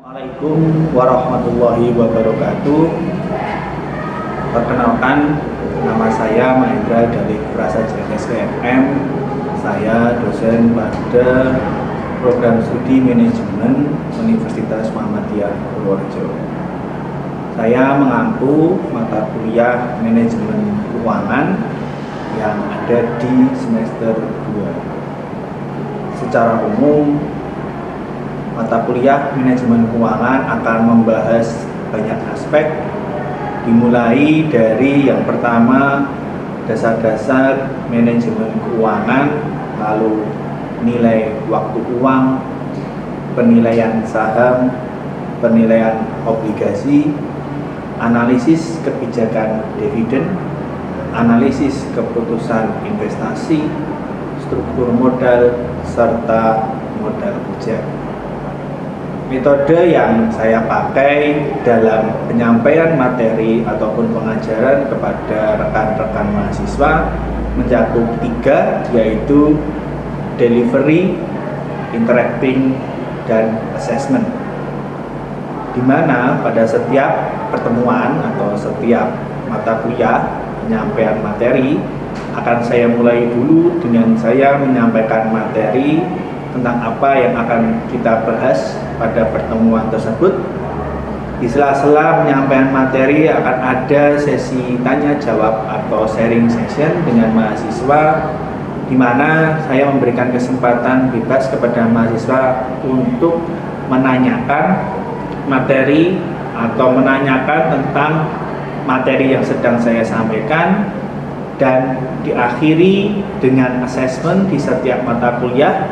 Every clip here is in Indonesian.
Assalamualaikum warahmatullahi wabarakatuh. Perkenalkan, nama saya Mahendra dari Prasaja SPM. Saya dosen pada program studi manajemen Universitas Muhammadiyah Purworejo. Saya mengampu mata kuliah manajemen keuangan yang ada di semester 2. Secara umum, mata kuliah manajemen keuangan akan membahas banyak aspek, dimulai dari yang pertama dasar-dasar manajemen keuangan, lalu nilai waktu uang, penilaian saham, penilaian obligasi, analisis kebijakan dividen, analisis keputusan investasi, struktur modal, serta modal kerja. Metode yang saya pakai dalam penyampaian materi ataupun pengajaran kepada rekan-rekan mahasiswa mencakup 3, yaitu delivery, interacting, dan assessment. Di mana pada setiap pertemuan atau setiap mata kuliah penyampaian materi akan saya mulai dulu dengan saya menyampaikan materi tentang apa yang akan kita bahas pada pertemuan tersebut. Di sela-sela penyampaian materi akan ada sesi tanya jawab atau sharing session dengan mahasiswa, di mana saya memberikan kesempatan bebas kepada mahasiswa untuk menanyakan materi atau menanyakan tentang materi yang sedang saya sampaikan, dan diakhiri dengan assessment di setiap mata kuliah.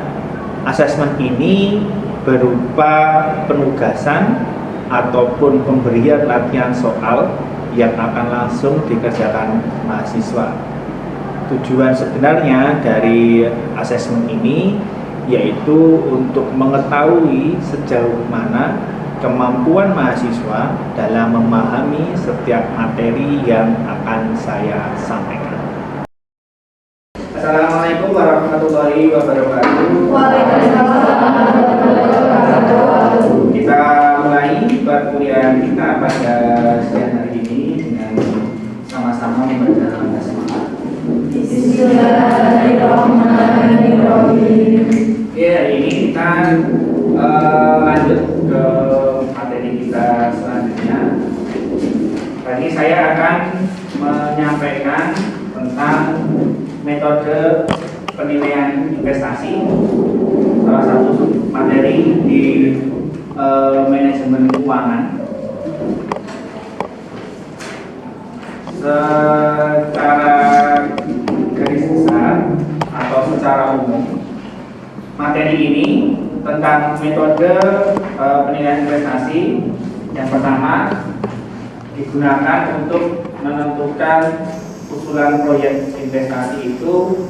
Asesmen ini berupa penugasan ataupun pemberian latihan soal yang akan langsung dikerjakan mahasiswa. Tujuan sebenarnya dari asesmen ini yaitu untuk mengetahui sejauh mana kemampuan mahasiswa dalam memahami setiap materi yang akan saya sampaikan. Assalamualaikum warahmatullahi wabarakatuh. Kita mulai perkuliahan kita pada siang hari ini dengan sama-sama membaca basmalah. Bismillahirrahmanirrahim. Oke, hari ini kita lanjut ke materi kita selanjutnya. Tadi saya akan menyampaikan tentang metode penilaian investasi, salah satu materi di manajemen keuangan. Secara garis besar atau secara umum, materi ini tentang metode penilaian investasi. Yang pertama, digunakan untuk menentukan usulan proyek investasi itu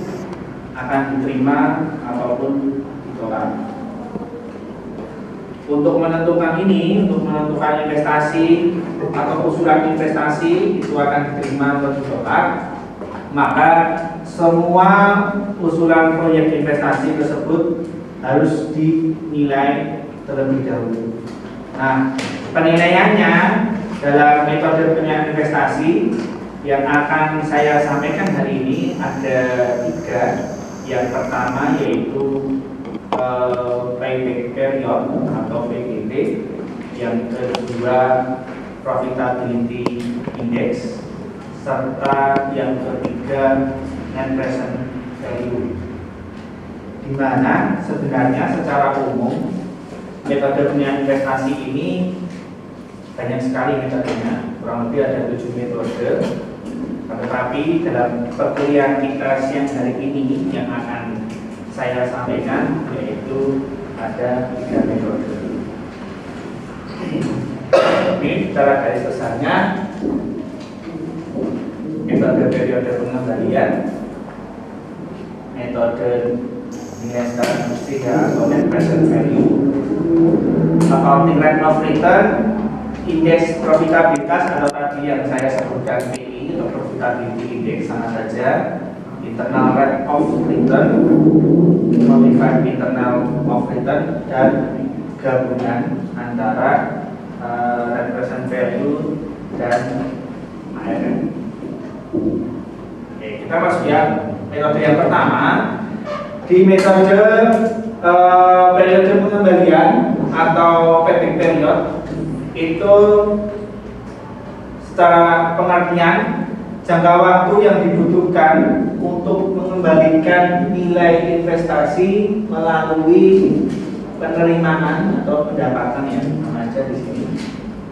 akan diterima ataupun ditolak. Untuk menentukan investasi atau usulan investasi itu akan diterima atau ditolak, maka semua usulan proyek investasi tersebut harus dinilai terlebih dahulu. Nah, penilaiannya dalam metode penilaian investasi yang akan saya sampaikan hari ini ada 3. Yang pertama yaitu payback period atau PPP, yang kedua profitability index, serta yang ketiga net present value. Di mana sebenarnya secara umum metode penilaian investasi ini banyak sekali metodenya, kurang lebih ada 7 metode. Tetapi dalam perkuliahan kita siang hari ini yang akan saya sampaikan yaitu ada 3 metode. Ini secara garis besarnya metode periode pengembalian, metode nilai secara mustika atau net present value, accounting rate of return, indeks profitabilitas atau tadi yang saya sebutkan PI atau profitability index, sama saja internal rate of return, modified internal of return, dan gabungan antara represent value dan ARM. Oke, kita masuk ya metode yang pertama. Di metode periode pengembalian atau payback period itu secara pengertian jangka waktu yang dibutuhkan untuk mengembalikan nilai investasi melalui penerimaan atau pendapatan yang ada di sini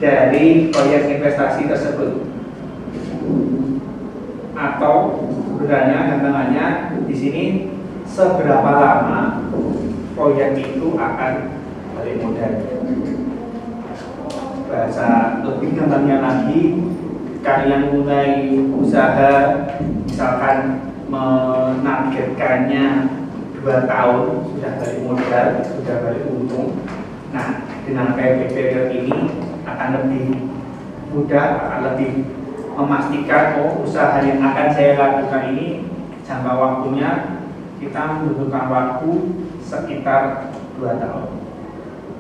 dari proyek investasi tersebut, atau sebenarnya gantangannya di sini seberapa lama proyek itu akan balik modal. Bahasa lebih gampangnya lagi, kalian mulai usaha misalkan menargetkannya 2 tahun sudah balik modal, sudah balik untung. Nah, dengan payback period ini akan lebih mudah, akan lebih memastikan usaha yang akan saya lakukan ini jangka waktunya kita membutuhkan waktu sekitar 2 tahun.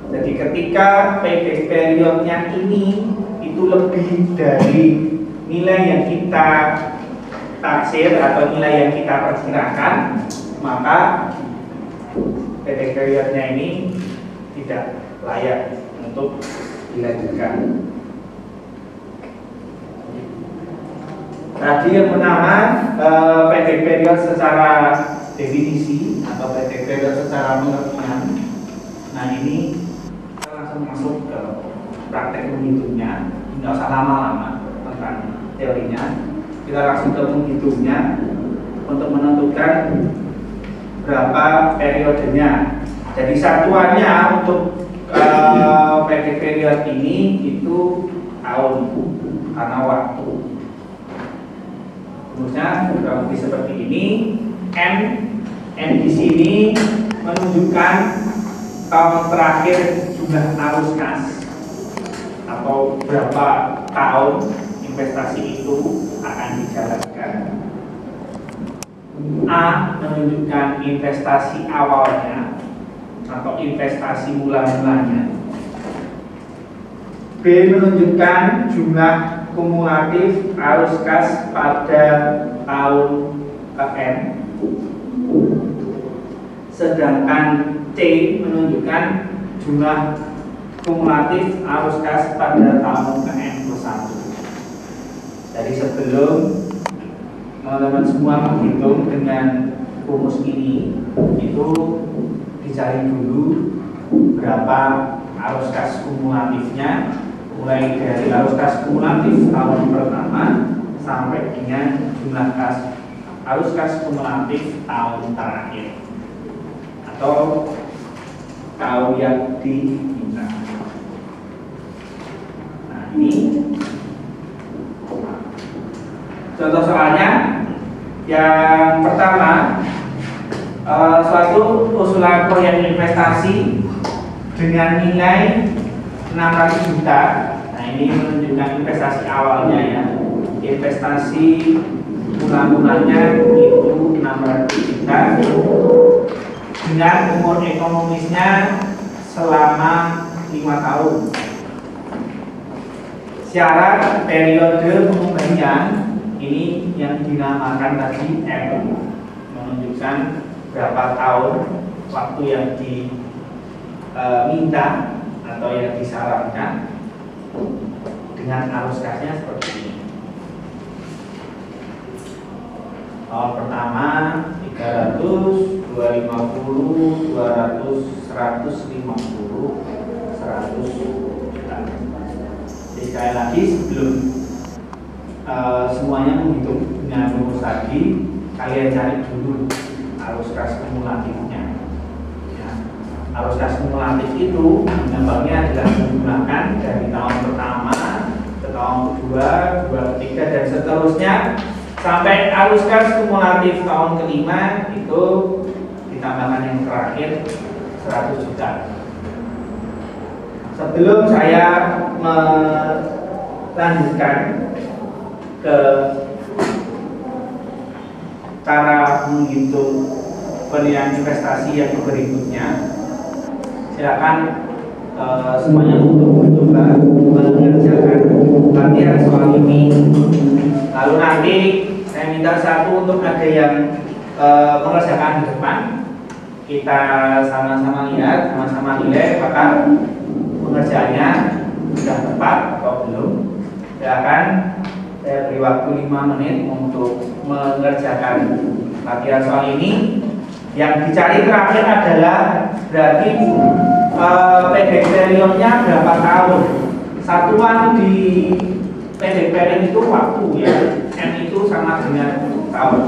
Jadi ketika payback periodnya ini itu lebih dari nilai yang kita taksir atau nilai yang kita perkirakan, maka payback periodnya ini tidak layak untuk dilanjutkan. Tadi yang pertama payback period secara definisi atau payback period secara pengertian. Nah, ini kita langsung masuk ke praktek menghitungnya, nggak usah lama-lama tentang teorinya. Kita langsung ke menghitungnya untuk menentukan berapa periodenya. Jadi satuannya untuk payback period ini itu tahun karena waktu. Terusnya kurang lebih seperti ini. N di sini menunjukkan tahun terakhir jumlah arus kas atau berapa tahun investasi itu akan dijalankan. A menunjukkan investasi awalnya atau investasi mula-mulanya. B menunjukkan jumlah kumulatif arus kas pada tahun N. Sedangkan C menunjukkan jumlah kumulatif arus kas pada tahun N+1. Jadi sebelum teman-teman semua menghitung dengan rumus ini, itu dicari dulu berapa arus kas kumulatifnya, mulai dari arus kas kumulatif tahun pertama sampai dengan jumlah arus kas kumulatif tahun terakhir atau tahun yang diminta. Nah, ini contoh soalnya. Yang pertama, suatu usulan proyek investasi dengan nilai 600 juta. Nah, ini menunjukkan investasi awalnya ya. Investasi mula-mulanya itu 600 juta dengan umur ekonomisnya selama 5 tahun. Syarat periode pengembalian ini yang dinamakan tadi M, menunjukkan berapa tahun waktu yang diminta atau yang disarankan dengan arus kasnya seperti ini. Tahun pertama 300, 250, 200, 150, 100 juta. Jadi sekali lagi sebelum semuanya menghitung dengan rumus tadi, kalian cari dulu arus kas kumulatifnya ya. Arus kas kumulatif itu gambarnya adalah menggunakan dari tahun pertama ke tahun kedua, ketiga dan seterusnya sampai arus kas kumulatif tahun kelima itu ditambahkan yang terakhir 100 juta. Sebelum saya melanjutkan ke cara menghitung penilaian investasi yang berikutnya, silakan semuanya untuk mencoba mengerjakan latihan soal ini. Lalu nanti saya minta satu untuk ada yang mengerjakan di depan. Kita sama-sama lihat, sama-sama nilai apakah pengerjaannya sudah tepat atau belum. Silakan, saya beri waktu 5 menit untuk mengerjakan latihan soal ini. Yang dicari terakhir adalah berarti pendek periodnya berapa tahun. Satuan di pendek period itu waktu ya, M itu sama dengan tahun.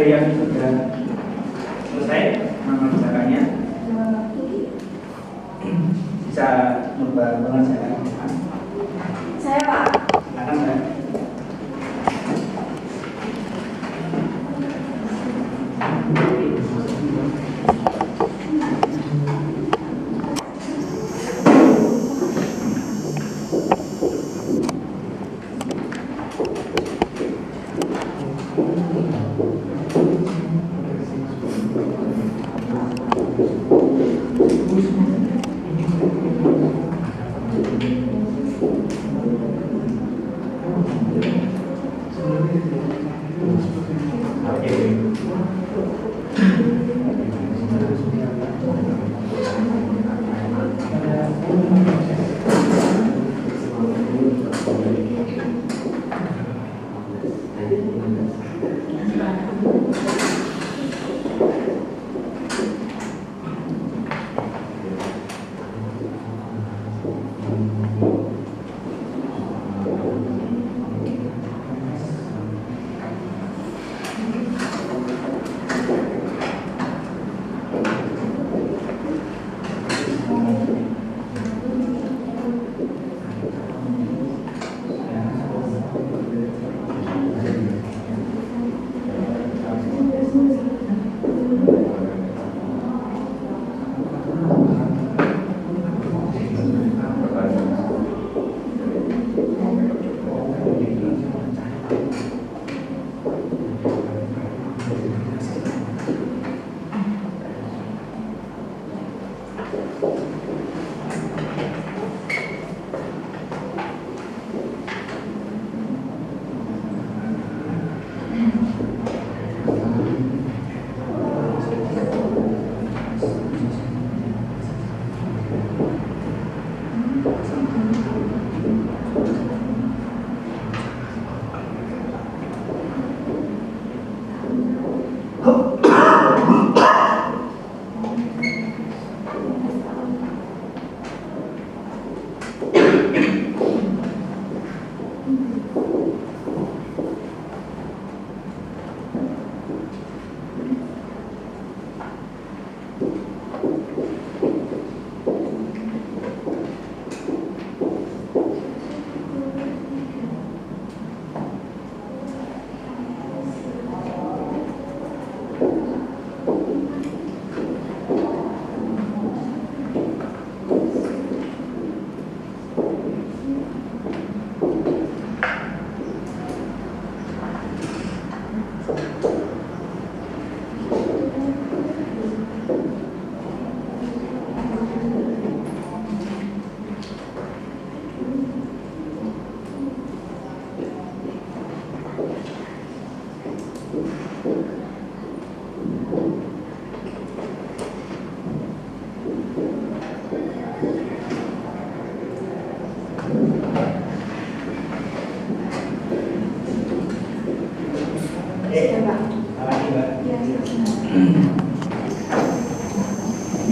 ada yang sudah selesai mengerjakannya? Bisa coba mengerjakan? Saya Pak. Silakan Mbak.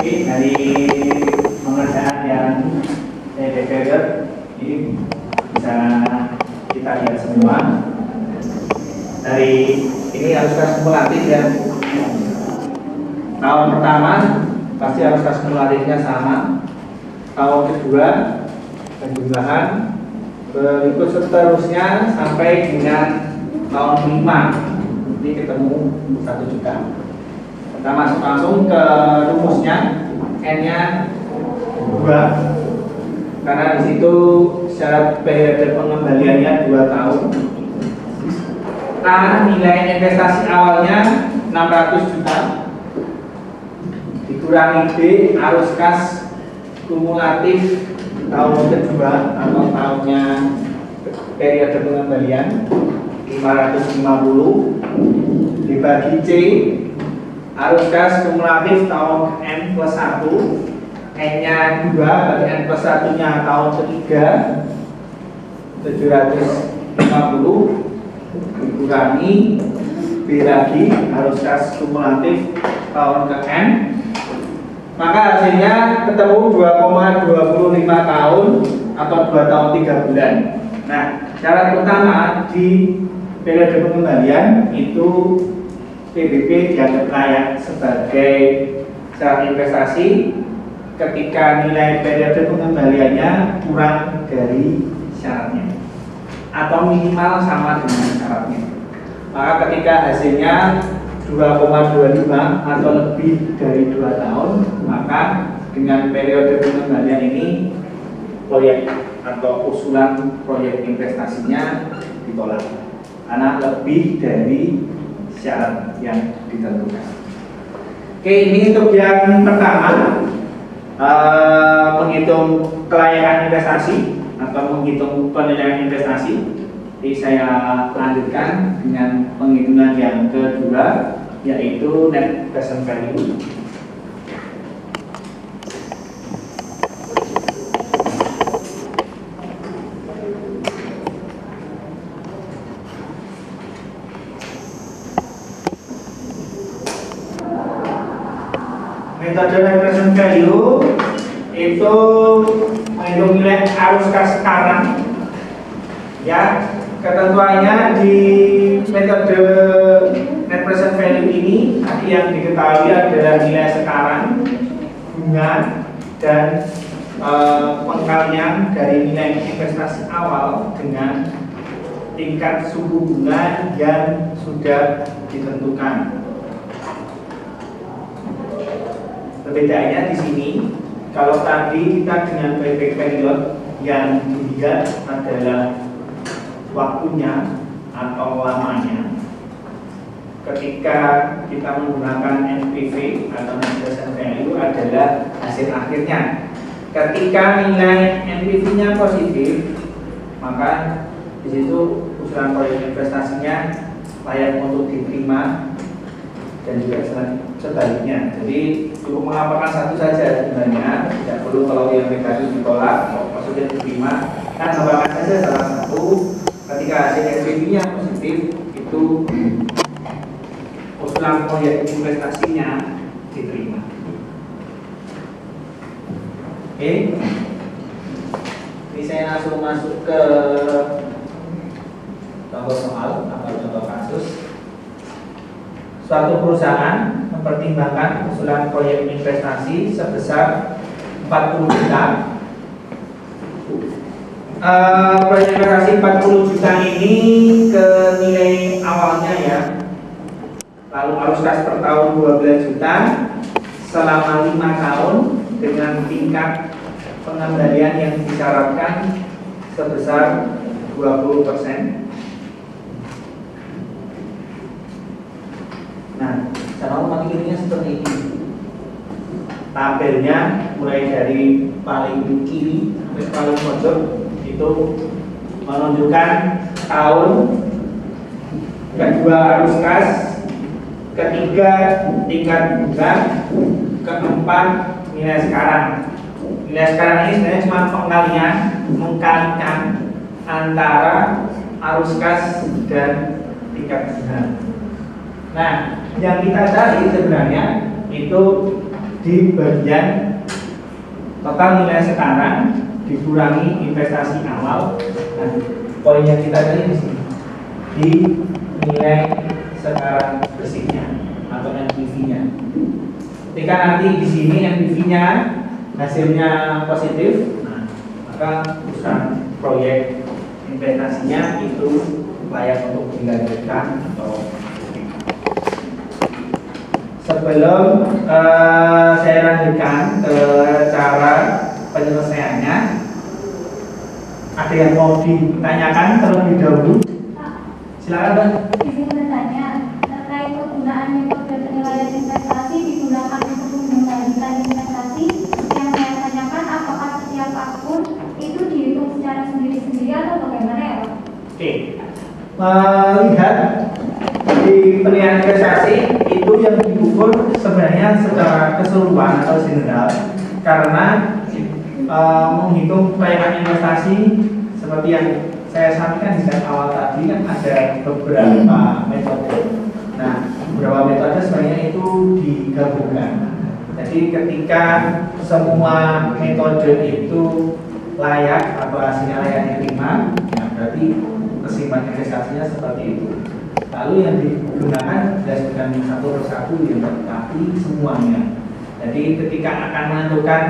Oke, dari pengerjaan yang DPR ini bisa kita lihat semua. Dari ini harus kumulatif ya. Tahun pertama pasti harus kumulatifnya sama. Tahun kedua penjumlahan, berikut seterusnya sampai dengan tahun 5 ini ketemu 1 juta. Kita masuk langsung ke rumusnya, N-nya 2 karena di situ syarat periode pengembaliannya 2 tahun. A, nilai investasi awalnya 600 juta dikurangi B, arus kas kumulatif tahun kedua atau tahunnya periode pengembalian 550 dibagi C, arus kas kumulatif tahun N+1, N-nya 2 berarti N+1 nya tahun ketiga 750 dikurangi B lagi arus kas kumulatif tahun ke N, maka hasilnya ketemu 2,25 tahun atau 2 tahun 3 bulan. Nah, syarat utama di periode pengembalian itu PBB dianggap layak sebagai syarat investasi ketika nilai periode pengembaliannya kurang dari syaratnya atau minimal sama dengan syaratnya. Maka ketika hasilnya 2,25 atau lebih dari 2 tahun, maka dengan periode pengembalian ini proyek atau usulan proyek investasinya ditolak karena lebih dari syarat yang ditentukan. Oke, ini untuk yang pertama, menghitung kelayakan investasi atau menghitung penilaian investasi. Jadi saya lanjutkan dengan penghitungan yang kedua, yaitu net present value. Metode net present value itu menghitung nilai arus kas sekarang. Ya, ketentuannya di metode net present value ini yang diketahui adalah nilai sekarang, bunga, dan pengkalian dari nilai investasi awal dengan tingkat suku bunga yang sudah ditentukan. Perbedaannya di sini, kalau tadi kita dengan payback period yang dilihat adalah waktunya atau lamanya. Ketika kita menggunakan NPV atau net present value adalah hasil akhirnya. Ketika nilai NPV-nya positif, maka di situ usulan proyek investasinya layak untuk diterima dan juga sebaliknya. Jadi cukup melaporkan satu saja sebenarnya, tidak perlu kalau yang negatif ditolak, maksudnya diterima. Kan melaporkan saja salah satu. Ketika hasil NPV-nya positif, itu usulan proyek investasinya diterima. Oke, ini saya langsung masuk ke contoh soal atau contoh kasus. Suatu perusahaan mempertimbangkan usulan proyek investasi sebesar 40 juta. Proyek investasi 40 juta ini ke nilai awalnya ya, lalu arus kas per tahun 12 juta selama 5 tahun dengan tingkat pengembalian yang disyaratkan sebesar 20%. Nah, cara mematikannya seperti ini. Tabelnya mulai dari paling kiri sampai paling pojok itu menunjukkan tahun, kedua arus kas, ketiga tingkat bunga, keempat nilai sekarang. Nilai sekarang ini sebenarnya cuma pengkalian, mengkalikan antara arus kas dan tingkat bunga. Nah, yang kita cari sebenarnya itu di bagian total nilai sekarang dikurangi investasi awal. Nah, poin yang kita cari di sini di nilai sekarang bersihnya atau NPV-nya. Ketika nanti di sini NPV-nya hasilnya positif, nah, maka usaha proyek investasinya itu layak untuk dilanjutkan atau sebelum saya lanjutkan ke cara penyelesaiannya, ada yang mau ditanyakan terlebih dahulu? Silakan, Mbak. Izin bertanya terkait penggunaan metode penilaian investasi digunakan untuk mengembalikan investasi. Yang saya tanyakan, apakah setiap akun itu dihitung secara sendiri-sendiri atau bagaimana ya, Pak? Oke, melihat di penilaian investasi itu yang diukur sebenarnya secara keseluruhan atau general, karena menghitung kelayakan investasi seperti yang saya sampaikan di awal tadi kan ada beberapa metode. Nah, beberapa metode sebenarnya itu digabungkan. Jadi ketika semua metode itu layak atau hasilnya layak diterima, ya berarti kesimpulan investasinya seperti itu. Lalu yang digunakan jelas bukan satu persatu ya, tapi semuanya. Jadi ketika akan menentukan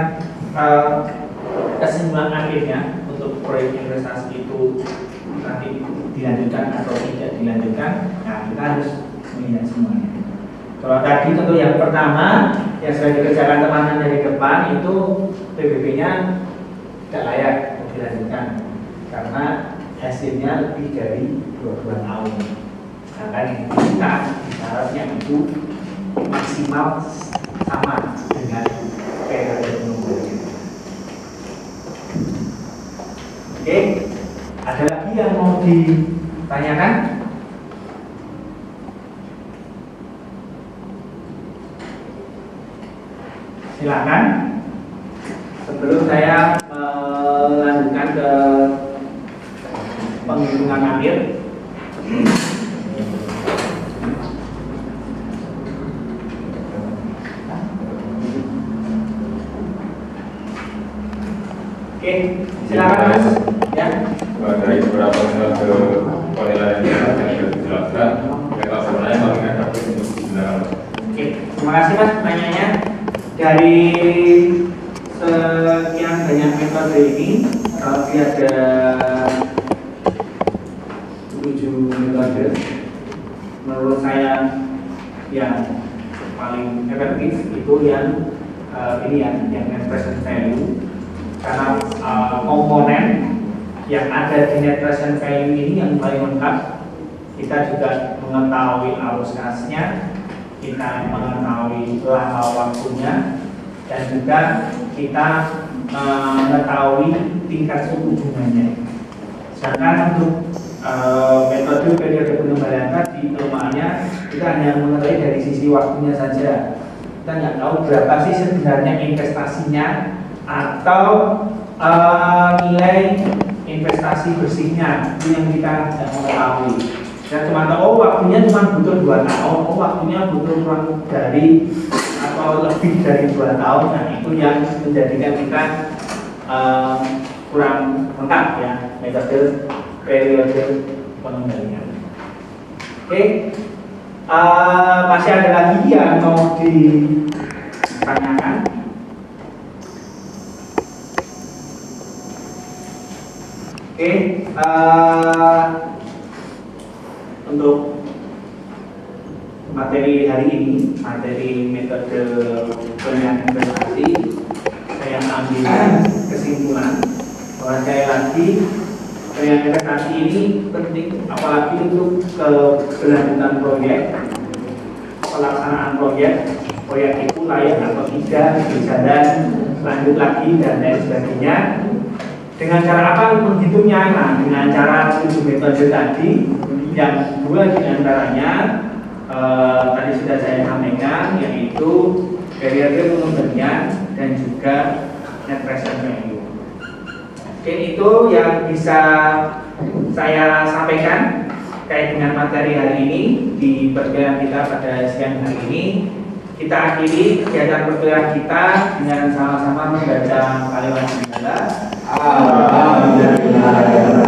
kesimpulan akhirnya untuk proyek investasi itu nanti dilanjutkan atau tidak dilanjutkan, nah kita harus melihat semuanya. Kalau tadi tentu yang pertama yang sudah dikerjakan teman-teman dari depan itu PBB-nya tidak layak untuk dilanjutkan karena hasilnya lebih dari 22 tahun. Sedangkan yang kita syaratnya itu maksimal sama dengan periode penungguan. Oke, ada lagi yang mau ditanyakan? Silakan. Sebelum saya melanjutkan ke penghitungan akhir. Oke, silakan Mas. Ya. Dari beberapa metode penilaian yang sudah dijelaskan, kita sebenarnya paling efektif untuk digunakan. Oke, terima kasih Mas pertanyaannya. Dari sekian banyak metode ini, ada 7 metode. Menurut saya yang paling efektif itu yang ini yang net present value, karena komponen yang ada di net present value ini yang paling lengkap. Kita juga mengetahui arus kasnya, kita mengetahui lama waktunya, dan juga kita mengetahui tingkat suku bunganya. Sedangkan untuk metode periode pengembalian tadi, kelemahannya kita hanya mengetahui dari sisi waktunya saja. Kita nggak tahu berapa sih sebenarnya investasinya atau nilai investasi bersihnya, itu yang kita tidak mengetahui. Saya cuma tahu waktunya cuma butuh 2 tahun, waktunya butuh kurang dari atau lebih dari 2 tahun. Nah itu yang menjadikan kita kurang lengkap ya metode periode pengembalian. Oke, masih ada lagi yang mau ditanyakan? Oke, untuk materi hari ini, materi metode penilaian investasi, saya ambil kesimpulan bahwa sekali lagi penilaian investasi ini penting, apalagi untuk keberlanjutan proyek, pelaksanaan proyek itu layak atau tidak, berjalan lanjut lagi dan lain sebagainya. Dengan cara apa menghitungnya? Nah, dengan cara 7 metode tadi, yang 2 diantaranya tadi sudah saya sampaikan, yaitu periode pengembalian dan juga net present value. Oke, itu yang bisa saya sampaikan terkait dengan materi hari ini di perkuliahan kita pada siang hari ini. Kita akhiri kegiatan perkuliahan kita dengan sama-sama membaca kalimat Bismillah. Alhamdulillah.